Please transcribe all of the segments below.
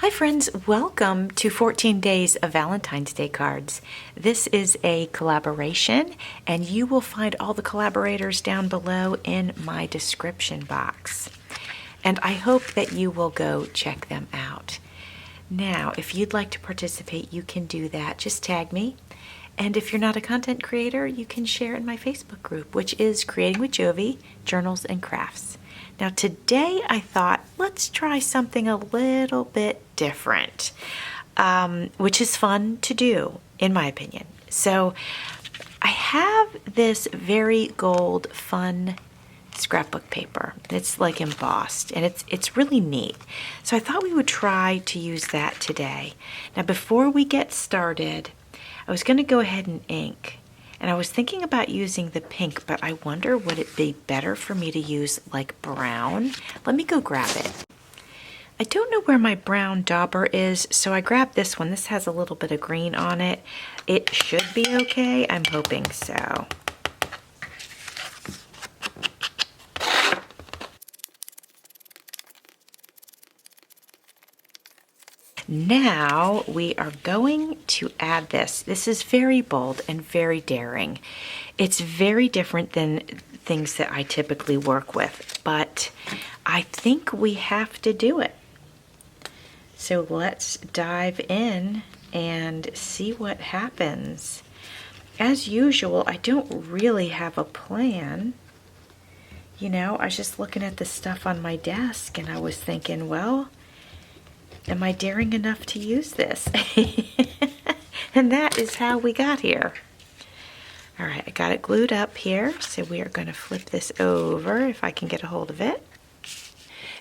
Hi friends, welcome to 14 Days of Valentine's Day Cards. This is a collaboration and you will find all the collaborators down below in my description box. And I hope that you will go check them out. Now, if you'd like to participate, you can do that. Just tag me. And if you're not a content creator, you can share in my Facebook group, which is Creating with Jovi, Journals and Crafts. Now today I thought, let's try something a little bit different, which is fun to do, in my opinion. So I have this very gold, fun scrapbook paper. It's like embossed, and it's really neat. So I thought we would try to use that today. Now before we get started, I was going to go ahead and ink. And I was thinking about using the pink, but I wonder would it be better for me to use like brown? Let me go grab it. I don't know where my brown dauber is, so I grabbed this one. This has a little bit of green on it. It should be okay. I'm hoping so. Now we are going to add this. This is very bold and very daring. It's very different than things that I typically work with, but I think we have to do it. So let's dive in and see what happens. As usual, I don't really have a plan. You know, I was just looking at the stuff on my desk and I was thinking, well, am I daring enough to use this? And that is how we got here. All right, I got it glued up here, so we are going to flip this over if I can get a hold of it.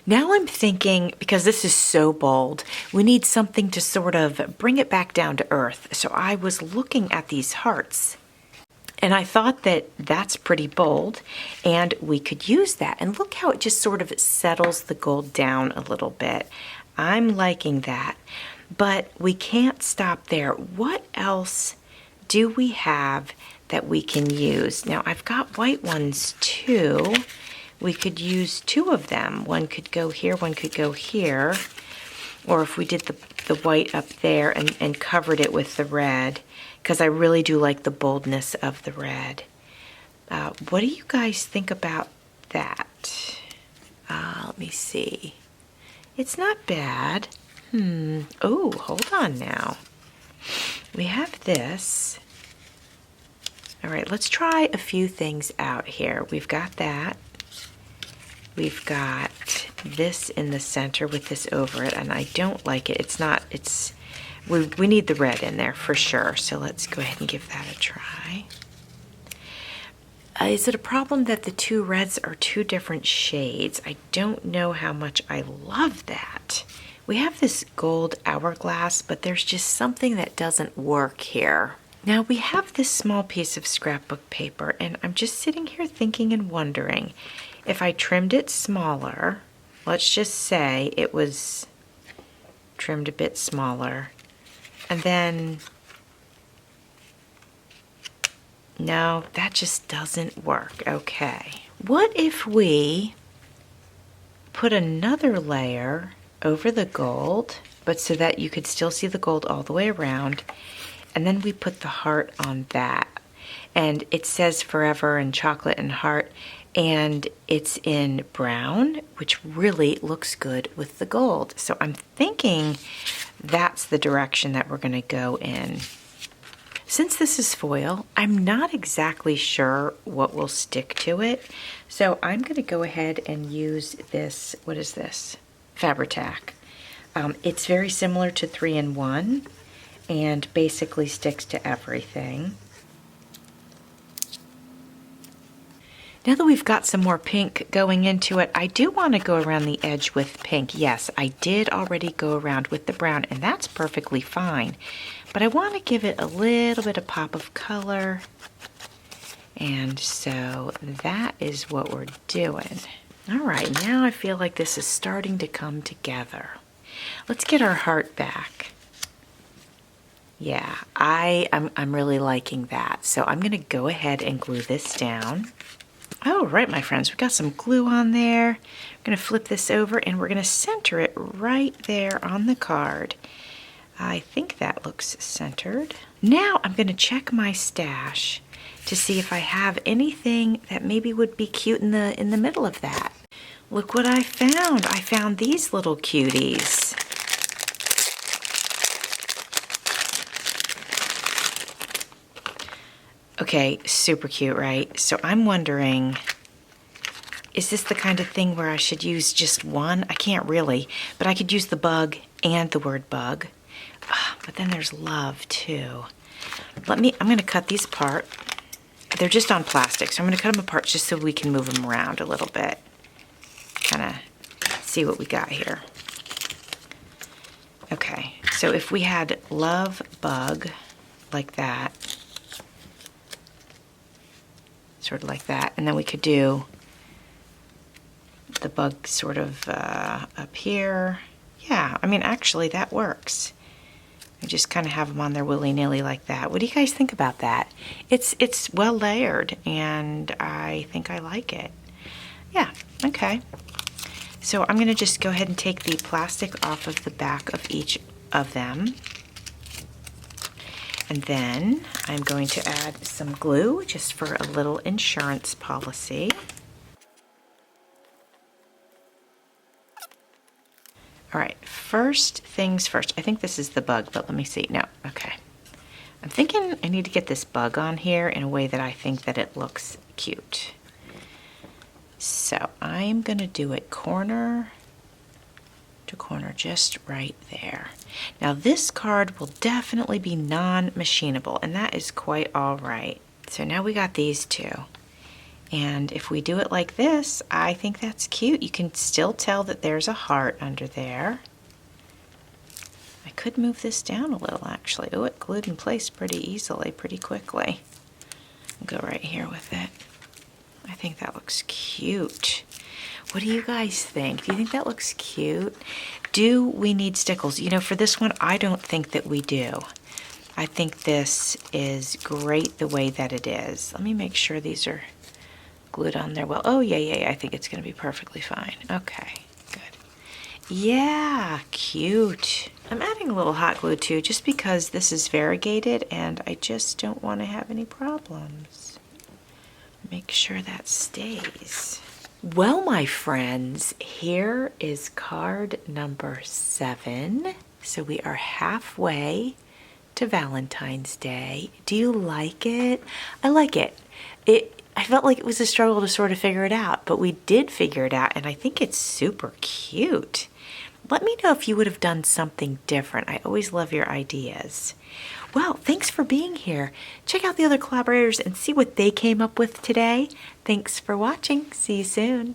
Now I'm thinking, because this is so bold, we need something to sort of bring it back down to earth. So I was looking at these hearts, and I thought that that's pretty bold, and we could use that. And look how it just sort of settles the gold down a little bit. I'm liking that, but we can't stop there. What else do we have that we can use? Now I've got white ones too. We could use two of them. One could go here, one could go here. Or if we did the white up there and covered it with the red, because I really do like the boldness of the red. What do you guys think about that? Let me see. It's not bad. Oh, hold on now. We have this. All right, let's try a few things out here. We've got that. We've got this in the center with this over it, and I don't like it. We need the red in there for sure. So let's go ahead and give that a try. Is it a problem that the two reds are two different shades? I don't know how much I love that. We have this gold hourglass, but there's just something that doesn't work here. Now we have this small piece of scrapbook paper, and I'm just sitting here thinking and wondering if I trimmed it smaller. Let's just say it was trimmed a bit smaller, and then no, that just doesn't work. Okay. What if we put another layer over the gold, but so that you could still see the gold all the way around, and then we put the heart on that. And it says forever and chocolate and heart, and it's in brown, which really looks good with the gold. So I'm thinking that's the direction that we're going to go in. Since this is foil, I'm not exactly sure what will stick to it. So I'm going to go ahead and use this, what is this? Fabri-Tac. It's very similar to 3-in-1 and basically sticks to everything. Now that we've got some more pink going into it, I do want to go around the edge with pink. Yes, I did already go around with the brown, and that's perfectly fine. But I want to give it a little bit of pop of color. And so that is what we're doing. All right, now I feel like this is starting to come together. Let's get our heart back. Yeah, I'm really liking that. So I'm going to go ahead and glue this down. All right, my friends, we got some glue on there. We're gonna flip this over and we're gonna center it right there on the card. I think that looks centered. Now I'm gonna check my stash to see if I have anything that maybe would be cute in the middle of that. Look what I found. I found these little cuties. Okay, super cute, right? So I'm wondering, is this the kind of thing where I should use just one? I can't really, but I could use the bug and the word bug. But then there's love too. I'm gonna cut these apart. They're just on plastic, so I'm gonna cut them apart just so we can move them around a little bit. Kind of see what we got here. Okay, so if we had love bug like that, sort of like that, and then we could do the bug sort of up here. Yeah, I mean, actually that works. We just kind of have them on there willy-nilly like that. What do you guys think about that? It's well layered, and I think I like it. Yeah, okay. So I'm gonna just go ahead and take the plastic off of the back of each of them. And then I'm going to add some glue just for a little insurance policy. All right, first things first. I think this is the bug, but let me see. No, okay. I'm thinking I need to get this bug on here in a way that I think that it looks cute. So I'm gonna do it corner to corner, just right there. Now this card will definitely be non-machinable, and that is quite all right. So now we got these two. And if we do it like this, I think that's cute. You can still tell that there's a heart under there. I could move this down a little, actually. Oh, it glued in place pretty easily, pretty quickly. I'll go right here with it. I think that looks cute. What do you guys think? Do you think that looks cute? Do we need stickles? You know, for this one, I don't think that we do. I think this is great the way that it is. Let me make sure these are glued on there well. Oh, yeah, I think it's gonna be perfectly fine. Okay, good. Yeah, cute. I'm adding a little hot glue too, just because this is variegated and I just don't want to have any problems. Make sure that stays. Well, my friends, here is card number 7. So we are halfway to Valentine's Day. Do you like it? I like it. I felt like it was a struggle to sort of figure it out, but we did figure it out, and I think it's super cute. Let me know if you would have done something different. I always love your ideas. Well, thanks for being here. Check out the other collaborators and see what they came up with today. Thanks for watching. See you soon.